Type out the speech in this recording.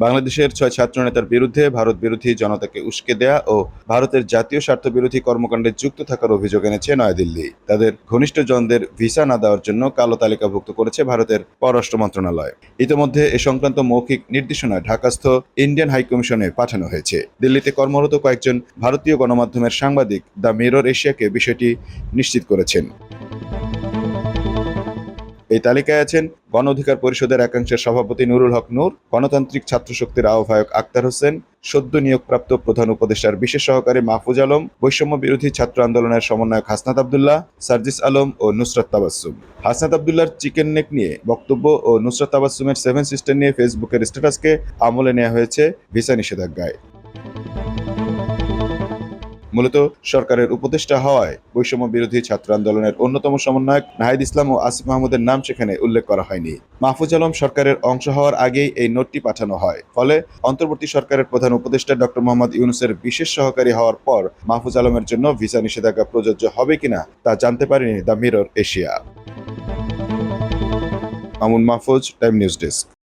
বাংলাদেশের ৬ ছাত্রনেতার বিরুদ্ধে ভারত বিরোধী জনতাকে উস্কে দেয়া ও ভারতের জাতীয় স্বার্থ বিরোধী কর্মকাণ্ডে যুক্ত থাকার অভিযোগ এনেছে নয়াদিল্লি। তাদের ঘনিষ্ঠজনদের ভিসা না দেওয়ার জন্য কালো তালিকাভুক্ত করেছে ভারতের পররাষ্ট্র মন্ত্রণালয়। ইতিমধ্যে এ সংক্রান্ত মৌখিক নির্দেশনা ঢাকাস্থ ইন্ডিয়ান হাইকমিশনে পাঠানো হয়েছে। দিল্লিতে কর্মরত কয়েকজন ভারতীয় গণমাধ্যমের সাংবাদিক দ্য মিরর এশিয়াকে বিষয়টি নিশ্চিত করেছেন। এই তালিকায় আছেন গণ অধিকার পরিষদের একাংশের সভাপতি নুরুল হক নূর, গণতান্ত্রিক ছাত্র শক্তির আহ্বায়ক আক্তার হোসেন, সদ্য নিয়োগপ্রাপ্ত প্রধান উপদেষ্টার বিশেষ সহকারী মাহফুজ আলম, বৈষম্য বিরোধী ছাত্র আন্দোলনের সমন্বয়ক হাসনাত আব্দুল্লাহ, সার্জিস আলম ও নুসরাত তাবাসসুম। হাসনাত আব্দুল্লাহর চিকেন নেক নিয়ে বক্তব্য ও নুসরাত তাবাসসুমের 7 সিস্টার নিয়ে ফেসবুকের স্ট্যাটাসকে আমলে নেওয়া হয়েছে ভিসা নিষেধাজ্ঞায়। মূলত সরকারের উপদেষ্টা হওয়ায় বৈষম্য বিরোধী ছাত্র আন্দোলনের অন্যতম সমন্বয়ক নাহিদ ইসলাম ও আসিফ মাহমুদের নাম সেখানে উল্লেখ করা হয়নি। মাহফুজ আলম সরকারের অংশ হওয়ার আগেই এই নোটটি পাঠানো হয়। ফলে অন্তর্বর্তী সরকারের প্রধান উপদেষ্টা ডক্টর মোহাম্মদ ইউনূসের বিশেষ সহকারী হওয়ার পর মাহফুজ আলমের জন্য ভিসা নিষেধাজ্ঞা প্রযোজ্য হবে কিনা তা জানতে পারেনি the mirror Asia. Mamun Mahfuz, time news desk.